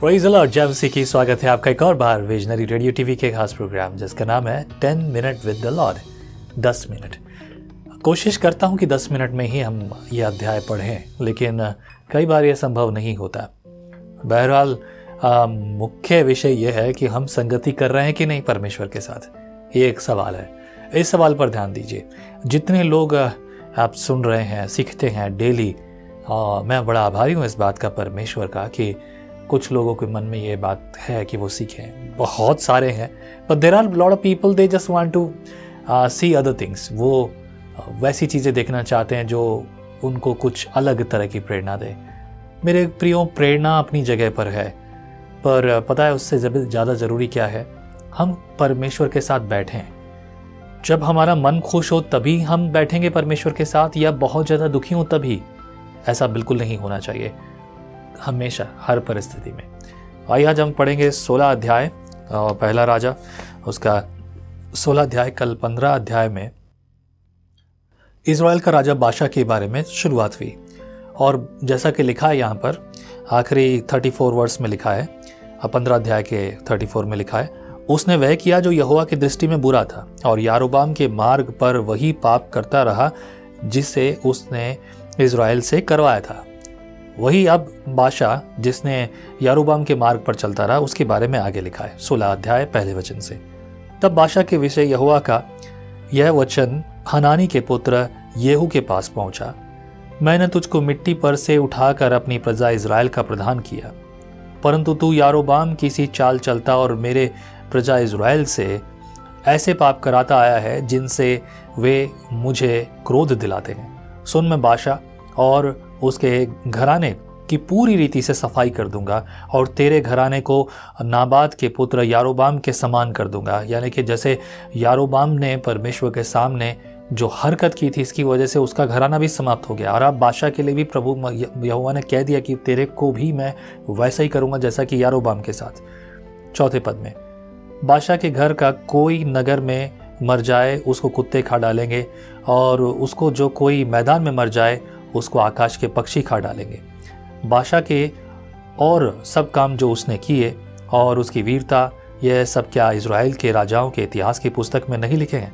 Praise the Lord, जय मसीह की। स्वागत है आपका एक और बार विजनरी रेडियो टीवी के खास प्रोग्राम जिसका नाम है 10 minute with the Lord. 10 minute. कोशिश करता हूं कि 10 मिनट में ही हम ये अध्याय पढ़ें, लेकिन कई बार यह संभव नहीं होता। बहरहाल मुख्य विषय यह है कि हम संगति कर रहे हैं कि नहीं परमेश्वर के साथ, ये एक सवाल है। इस सवाल पर ध्यान दीजिए। जितने लोग आप सुन रहे हैं, सीखते हैं डेली, मैं बड़ा आभारी हूँ इस बात का परमेश्वर का कि कुछ लोगों के मन में ये बात है कि वो सीखें। बहुत सारे हैं, but there are lot of people they just want to see other things. वो वैसी चीज़ें देखना चाहते हैं जो उनको कुछ अलग तरह की प्रेरणा दे। मेरे प्रियो, प्रेरणा अपनी जगह पर है, पर पता है उससे ज़्यादा ज़रूरी क्या है? हम परमेश्वर के साथ बैठें। जब हमारा मन खुश हो तभी हम बैठेंगे परमेश्वर के साथ, या बहुत ज़्यादा दुखी हो तभी? ऐसा बिल्कुल नहीं होना चाहिए, हमेशा, हर परिस्थिति में। आइए आज हम पढ़ेंगे 16 अध्याय, पहला राजा उसका 16 अध्याय। कल 15 अध्याय में इज़राइल का राजा बाशा के बारे में शुरुआत हुई, और जैसा कि लिखा है यहाँ पर आखिरी 34 वर्स में लिखा है, 15 अध्याय के 34 में लिखा है, उसने वह किया जो यहोवा की दृष्टि में बुरा था, और यारोबाम के मार्ग पर वही पाप करता रहा जिसे उसने इज़राइल से करवाया था। वही अब बाशा जिसने यारोबाम के मार्ग पर चलता रहा, उसके बारे में आगे लिखा है 16 अध्याय पहले वचन से। तब बाशा के विषय यहोवा का यह वचन हनानी के पुत्र येहू के पास पहुंचा, मैंने तुझको मिट्टी पर से उठाकर अपनी प्रजा इज़राइल का प्रधान किया, परंतु तू यारोबाम की सी चाल चलता और मेरे प्रजा इज़राइल से ऐसे पाप कराता आया है जिनसे वे मुझे क्रोध दिलाते हैं। सुन, मैं बाशा और उसके घराने की पूरी रीति से सफाई कर दूंगा, और तेरे घराने को नाबाद के पुत्र यारोबाम के समान कर दूंगा। यानी कि जैसे यारोबाम ने परमेश्वर के सामने जो हरकत की थी, इसकी वजह से उसका घराना भी समाप्त हो गया। और अब बादशाह के लिए भी प्रभु यहोवा ने कह दिया कि तेरे को भी मैं वैसा ही करूंगा जैसा कि यारोबाम के साथ। चौथे पद में, बादशाह के घर का कोई नगर में मर जाए उसको कुत्ते खा डालेंगे, और उसको जो कोई मैदान में मर जाए उसको आकाश के पक्षी खा डालेंगे। बादशाह के और सब काम जो उसने किए और उसकी वीरता, यह सब क्या इज़राइल के राजाओं के इतिहास की पुस्तक में नहीं लिखे हैं?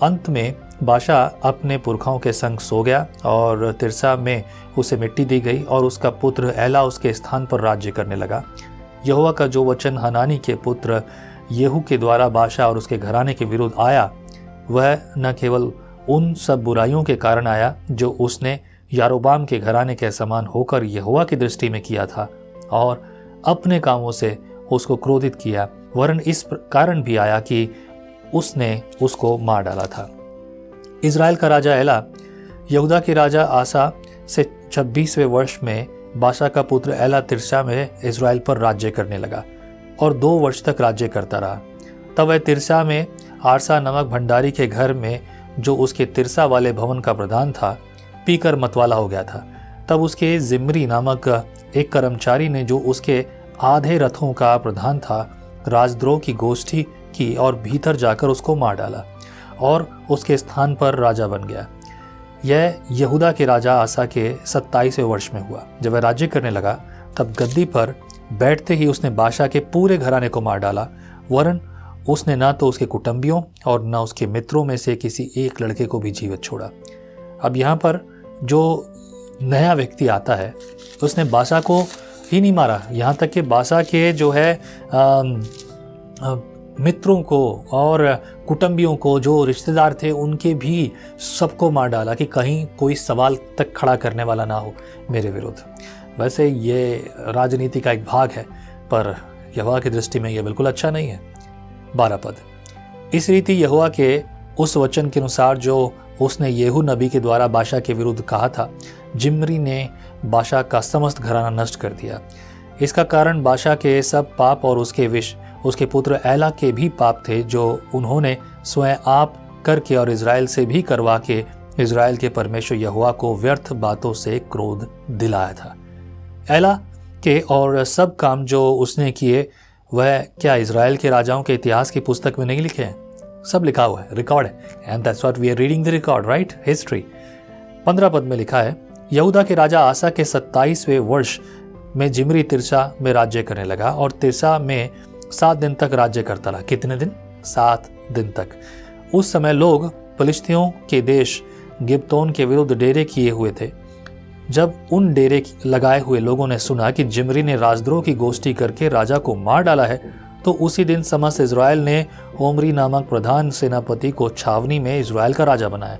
अंत में बादशाह अपने पुरखाओं के संग सो गया, और तिरसा में उसे मिट्टी दी गई, और उसका पुत्र एला उसके स्थान पर राज्य करने लगा। यहोवा का जो वचन हनानी के पुत्र येहू के द्वारा बादशाह और उसके घराने के विरुद्ध आया, वह न केवल उन सब बुराइयों के कारण आया जो उसने यारोबाम के घराने के समान होकर यहोवा की दृष्टि में किया था, और अपने कामों से उसको क्रोधित किया, वरन इस कारण भी आया कि उसने उसको मार डाला था। इज़राइल का राजा एला यहूदा के राजा आसा से 26वें वर्ष में बाशा का पुत्र एला तिरसा में इज़राइल पर राज्य करने लगा, और 2 वर्ष तक राज्य करता रहा। तब वह तिरसा में आरसा नमक भंडारी के घर में, जो उसके तिरसा वाले भवन का प्रधान था, पीकर मतवाला हो गया था। तब उसके जिम्री नामक एक कर्मचारी ने, जो उसके आधे रथों का प्रधान था, राजद्रोह की गोष्ठी की और भीतर जाकर उसको मार डाला, और उसके स्थान पर राजा बन गया। यह यहूदा के राजा आसा के 27वें वर्ष में हुआ। जब वह राज्य करने लगा, तब गद्दी पर बैठते ही उसने बादशाह के पूरे घराने को मार डाला, वरन उसने न तो उसके कुटुंबियों और न उसके मित्रों में से किसी एक लड़के को भी जीवित छोड़ा। अब यहाँ पर जो नया व्यक्ति आता है, उसने बादशाह को ही नहीं मारा, यहाँ तक कि बादशाह के जो है मित्रों को और कुटुंबियों को, जो रिश्तेदार थे, उनके भी सबको मार डाला कि कहीं कोई सवाल तक खड़ा करने वाला ना हो मेरे विरुद्ध। वैसे ये राजनीति का एक भाग है, पर यहोवा की दृष्टि में यह बिल्कुल अच्छा नहीं है। 12 पद, इस रीति यहोवा के उस वचन के अनुसार जो उसने येहू नबी के द्वारा बादशाह के विरुद्ध कहा था, जिम्री ने बादशाह का समस्त घराना नष्ट कर दिया। इसका कारण बादशाह के सब पाप और उसके विष, उसके पुत्र एला के भी पाप थे, जो उन्होंने स्वयं आप करके और इज़राइल से भी करवा के इज़राइल के परमेश्वर यहोवा को व्यर्थ बातों से क्रोध दिलाया था। एला के और सब काम जो उसने किए, वह क्या इज़राइल के राजाओं के इतिहास की पुस्तक में नहीं लिखे हैं? सब लिखा हुआ है, रिकॉर्ड है, and that's what we are reading the record, right, history. 15 पद में लिखा है, यहूदा के राजा आसा के 27वें वर्ष में जिमरी तिरसा में राज्य करने लगा और तिरसा में 7 दिन तक राज्य करता रहा। कितने दिन? 7 दिन तक। उस समय लोग फिलिस्तियों के देश गिब्तोन के विरुद्ध डेरे किए हुए थे। जब उन डेरे लगाए हुए लोगों ने सुना कि जिमरी ने राजद्रोह की गोष्ठी करके राजा को मार डाला है, तो उसी दिन समस्त इज़राइल ने ओमरी नामक प्रधान सेनापति को छावनी में इज़राइल का राजा बनाया।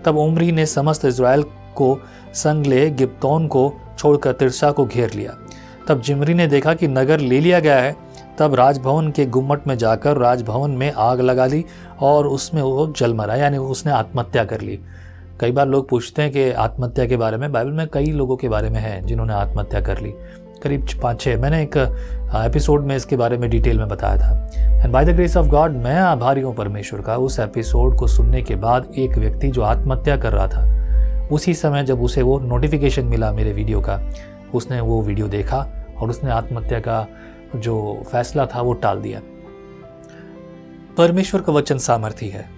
तब ओमरी ने समस्त इज़राइल को संग ले गिब्तोन को छोड़कर तिरसा को घेर लिया। तब जिमरी ने देखा कि नगर ले लिया गया है, तब राजभवन के गुम्मट में जाकर राजभवन में आग लगा ली और उसमें वो जल मरा, यानी उसने आत्महत्या कर ली। कई बार लोग पूछते हैं कि आत्महत्या के बारे में बाइबल में कई लोगों के बारे में है जिन्होंने आत्महत्या कर ली, करीब 5-6। मैंने एक एपिसोड में इसके बारे में डिटेल में बताया था। And by the grace of God मैं आभारी हूँ परमेश्वर का, उस एपिसोड को सुनने के बाद एक व्यक्ति जो आत्महत्या कर रहा था, उसी समय जब उसे वो नोटिफिकेशन मिला मेरे वीडियो का, उसने वो वीडियो देखा और उसने आत्महत्या का जो फैसला था वो टाल दिया। परमेश्वर का वचन सामर्थी है।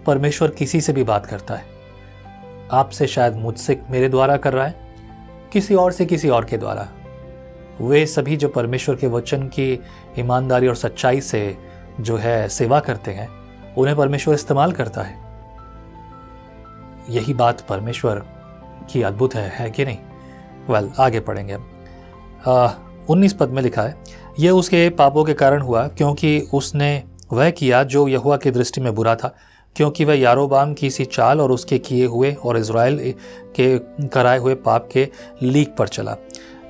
परमेश्वर किसी से भी बात करता है। आपसे शायद मुझसे मेरे द्वारा कर रहा है, किसी और से किसी और के द्वारा। वे सभी जो परमेश्वर के वचन की ईमानदारी और सच्चाई से जो है सेवा करते हैं, उन्हें परमेश्वर इस्तेमाल करता है। यही बात परमेश्वर की अद्भुत है कि नहीं? वेल, आगे पढ़ेंगे। 19 पद में लिखा है, यह उसके पापों के कारण हुआ क्योंकि उसने वह किया जो यहोवा की दृष्टि में बुरा था, क्योंकि वह यारोबाम की सी चाल और उसके किए हुए और इज़राइल के कराए हुए पाप के लीक पर चला।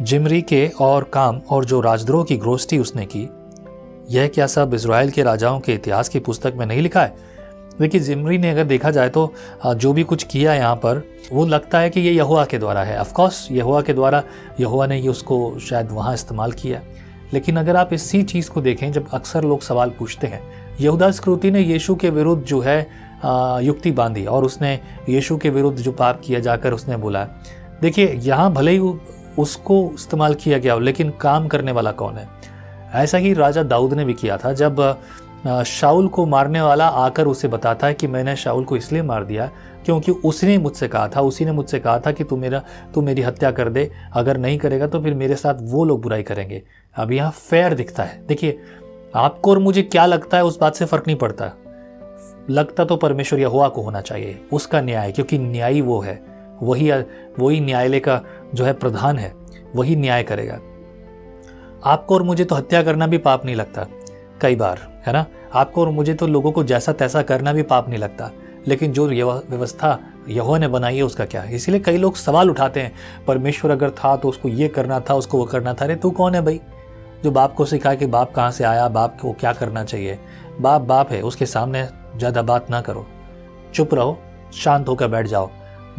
जिमरी के और काम और जो राजद्रोह की गोष्ठी उसने की, यह क्या सब इज़राइल के राजाओं के इतिहास की पुस्तक में नहीं लिखा है? देखिए, जिमरी ने अगर देखा जाए तो जो भी कुछ किया यहाँ पर, वो लगता है कि ये यहोवा के द्वारा है। ऑफकोर्स यहोवा के द्वारा, यहोवा ने ये उसको शायद वहाँ इस्तेमाल किया। लेकिन अगर आप इसी चीज़ को देखें, जब अक्सर लोग सवाल पूछते हैं, यहूदा इस्करियोती ने यीशु के विरुद्ध जो है युक्ति बांधी और उसने यीशु के विरुद्ध जो पाप किया जाकर उसने बोला। देखिए, यहाँ भले ही उसको इस्तेमाल किया गया हो, लेकिन काम करने वाला कौन है? ऐसा ही राजा दाऊद ने भी किया था। जब शाऊल को मारने वाला आकर उसे बताता है कि मैंने शाऊल को इसलिए मार दिया क्योंकि उसने मुझसे कहा था, उसी ने मुझसे कहा था कि तू मेरी हत्या कर दे, अगर नहीं करेगा तो फिर मेरे साथ वो लोग बुराई करेंगे। अब यहाँ फेयर दिखता है। देखिए, आपको और मुझे क्या लगता है उस बात से फर्क नहीं पड़ता। लगता तो परमेश्वर यहोवा को होना चाहिए, उसका न्याय, क्योंकि न्यायी वो है, वही न्यायालय का जो है प्रधान है, वही न्याय करेगा। आपको और मुझे तो हत्या करना भी पाप नहीं लगता कई बार, है ना? आपको और मुझे तो लोगों को जैसा तैसा करना भी पाप नहीं लगता, लेकिन जो व्यवस्था यहोवा ने बनाई है उसका क्या है? इसीलिए कई लोग सवाल उठाते हैं, परमेश्वर अगर था तो उसको ये करना था, उसको वो करना था। अरे तू कौन है भाई जो बाप को सिखाए कि बाप कहाँ से आया, बाप को क्या करना चाहिए? बाप है, उसके सामने ज़्यादा बात ना करो, चुप रहो, शांत होकर बैठ जाओ,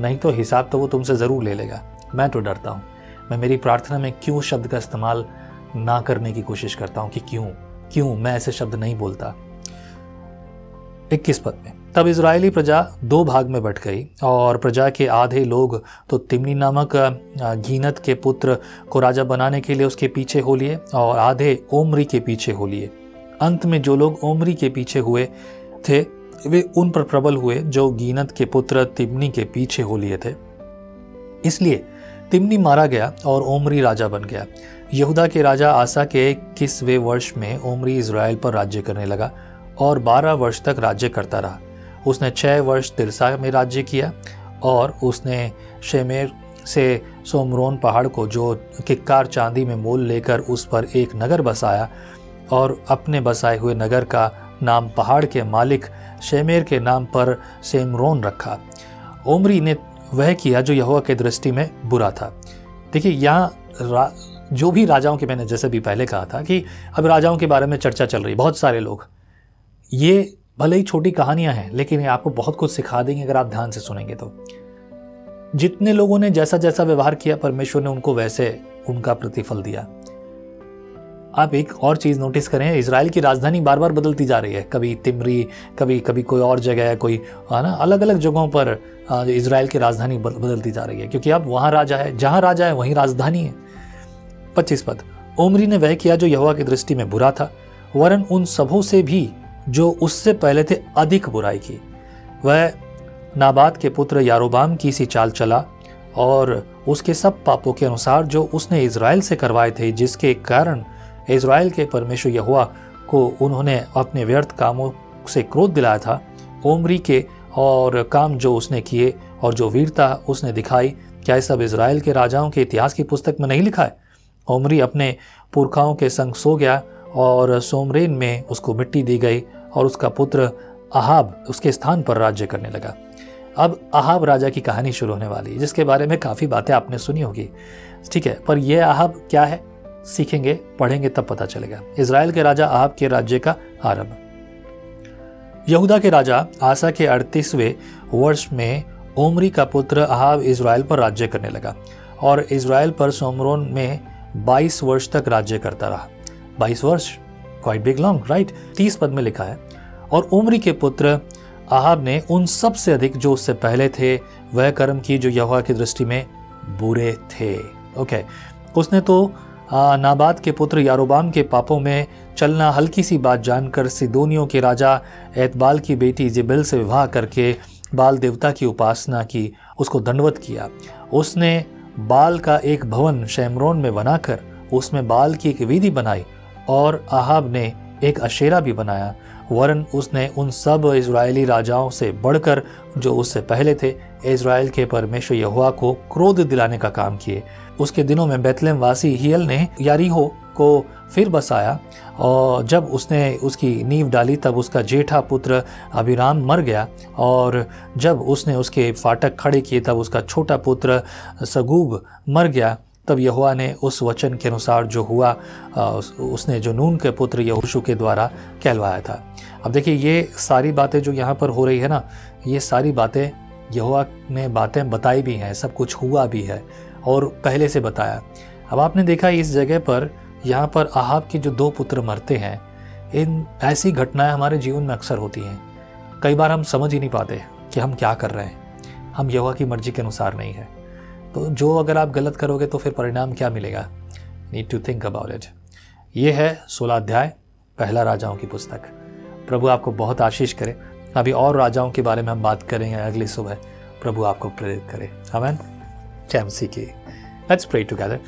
नहीं तो हिसाब तो वो तुमसे ज़रूर ले लेगा। मैं तो डरता हूँ। मैं मेरी प्रार्थना में क्यों शब्द का इस्तेमाल ना करने की कोशिश करता हूँ कि क्यों मैं ऐसे शब्द नहीं बोलता। 21 पद में, तब इज़राइली प्रजा 2 भाग में बट गई और प्रजा के आधे लोग तो तिम्नी नामक गीनत के पुत्र को राजा बनाने के लिए उसके पीछे हो लिए और आधे ओमरी के पीछे हो लिए। अंत में जो लोग ओमरी के पीछे हुए थे वे उन पर प्रबल हुए जो गीनत के पुत्र तिम्नी के पीछे हो लिए थे। इसलिए तिम्नी मारा गया और ओमरी राजा बन गया। यहूदा के राजा आसा के 21वें वर्ष में ओमरी इज़राइल पर राज्य करने लगा और 12 वर्ष तक राज्य करता रहा। उसने 6 वर्ष तिरसा में राज्य किया और उसने शेमेर से सोमरोन पहाड़ को जो किक्कार चांदी में मोल लेकर उस पर एक नगर बसाया और अपने बसाए हुए नगर का नाम पहाड़ के मालिक शेमेर के नाम पर सेमरोन रखा। ओमरी ने वह किया जो यहोवा के दृष्टि में बुरा था। देखिए, यहाँ जो भी राजाओं के, मैंने जैसे भी पहले कहा था कि अब राजाओं के बारे में चर्चा चल रही, बहुत सारे लोग, ये भले ही छोटी कहानियां हैं लेकिन ये आपको बहुत कुछ सिखा देंगे अगर आप ध्यान से सुनेंगे तो। जितने लोगों ने जैसा जैसा व्यवहार किया, परमेश्वर ने उनको वैसे उनका प्रतिफल दिया। आप एक और चीज़ नोटिस करें, इजराइल की राजधानी बार बार बदलती जा रही है। कभी तिमरी, कभी कोई और जगह है, कोई है ना, अलग अलग जगहों पर इजराइल की राजधानी बदलती जा रही है, क्योंकि अब वहाँ राजा है, जहाँ राजा है वहीं राजधानी है। 25 पद, ओमरी ने वह किया जो यहोवा की दृष्टि में बुरा था, वरन उन सबों से भी जो उससे पहले थे अधिक बुराई की। वह नाबात के पुत्र यारोबाम की सी चाल चला और उसके सब पापों के अनुसार जो उसने इज़राइल से करवाए थे, जिसके कारण इज़राइल के परमेश्वर यहोवा को उन्होंने अपने व्यर्थ कामों से क्रोध दिलाया था, ओमरी के और काम जो उसने किए और जो वीरता उसने दिखाई, क्या ये सब इज़राइल के राजाओं के इतिहास की पुस्तक में नहीं लिखा है? ओमरी अपने पुरखाओं के संग सो गया और सोमरेन में उसको मिट्टी दी गई और उसका पुत्र अहाब उसके स्थान पर राज्य करने लगा। अब अहाब राजा की कहानी शुरू होने वाली है, जिसके बारे में काफ़ी बातें आपने सुनी होगी, ठीक है। पर यह अहाब क्या है, सीखेंगे, पढ़ेंगे तब पता चलेगा। इज़राइल के राजा अहाब के राज्य का आरंभ। यहूदा के राजा आसा के 38वें वर्ष में ओमरी का पुत्र अहाब इज़राइल पर राज्य करने लगा और इज़राइल पर सोमरोन में 22 वर्ष तक राज्य करता रहा। 22 वर्ष, क्वाइट बिग लॉन्ग, राइट। 30 पद में लिखा है, और ओमरी के पुत्र अहाब ने उन सब से अधिक जो उससे पहले थे वह कर्म किए जो यहोवा की दृष्टि में बुरे थे। ओके, उसने तो नाबाद के पुत्र यारोबाम के पापों में चलना हल्की सी बात जानकर सिदोनियों के राजा एतबाल की बेटी जिबेल से विवाह करके बाल देवता की उपासना की, उसको दंडवत किया। उसने बाल का एक भवन शैमरोन में बनाकर उसमें बाल की एक वेदी बनाई और अहाब ने एक अशेरा भी बनाया। वरन उसने उन सब इज़राइली राजाओं से बढ़कर जो उससे पहले थे इज़राइल के परमेश्वर यहोवा को क्रोध दिलाने का काम किए। उसके दिनों में बैतलहम वासी हियल ने यारीहो को फिर बसाया और जब उसने उसकी नींव डाली तब उसका जेठा पुत्र अबीराम मर गया, और जब उसने उसके फाटक खड़े किए तब उसका छोटा पुत्र सगूब मर गया। तब यहोवा ने उस वचन के अनुसार जो हुआ उसने जो नून के पुत्र यहोशू के द्वारा कहलवाया था। अब देखिए, ये सारी बातें जो यहाँ पर हो रही है ना, ये सारी बातें यहोवा ने बातें बताई भी हैं, सब कुछ हुआ भी है और पहले से बताया। अब आपने देखा इस जगह पर यहाँ पर अहाब के जो 2 पुत्र मरते हैं, इन ऐसी घटनाएं हमारे जीवन में अक्सर होती हैं। कई बार हम समझ ही नहीं पाते कि हम क्या कर रहे हैं, हम यहोवा की मर्जी के अनुसार नहीं है। तो जो अगर आप गलत करोगे तो फिर परिणाम क्या मिलेगा? Need to think about it. ये है 16 अध्याय पहला राजाओं की पुस्तक। प्रभु आपको बहुत आशीष करे। अभी और राजाओं के बारे में हम बात करेंगे अगली सुबह। प्रभु आपको प्रेरित करे। आमीन। जय मसीह की। Let's pray together.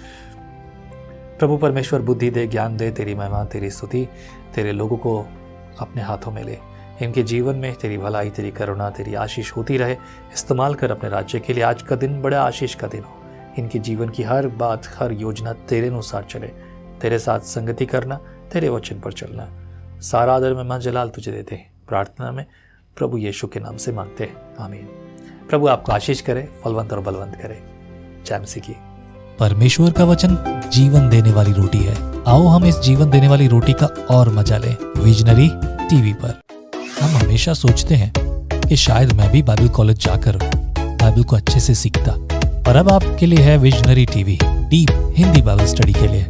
प्रभु परमेश्वर बुद्धि दे, ज्ञान दे, तेरी महिमा, तेरी स्तुति तेरे लोगों को अपने हाथों में ले। इनके जीवन में तेरी भलाई, तेरी करुणा, तेरी आशीष होती रहे। इस्तेमाल कर अपने राज्य के लिए। आज का दिन बड़ा आशीष का दिन हो। इनके जीवन की हर बात, हर योजना तेरे अनुसार चले। तेरे साथ संगति करना, तेरे वचन पर चलना। सारा आदर में जलाल तुझे देते हैं। प्रार्थना में प्रभु यीशु के नाम से मांगते हैं, आमीन। प्रभु आपको आशीष करे, फलवंत और बलवंत करे। जय मसीह की। परमेश्वर का वचन जीवन देने वाली रोटी है। आओ हम इस जीवन देने वाली रोटी का और मजा लें विजनरी टीवी पर। हम हमेशा सोचते हैं कि शायद मैं भी बाइबल कॉलेज जाकर बाइबल को अच्छे से सीखता, पर अब आपके लिए है visionary TV, deep Hindi Bible study के लिए।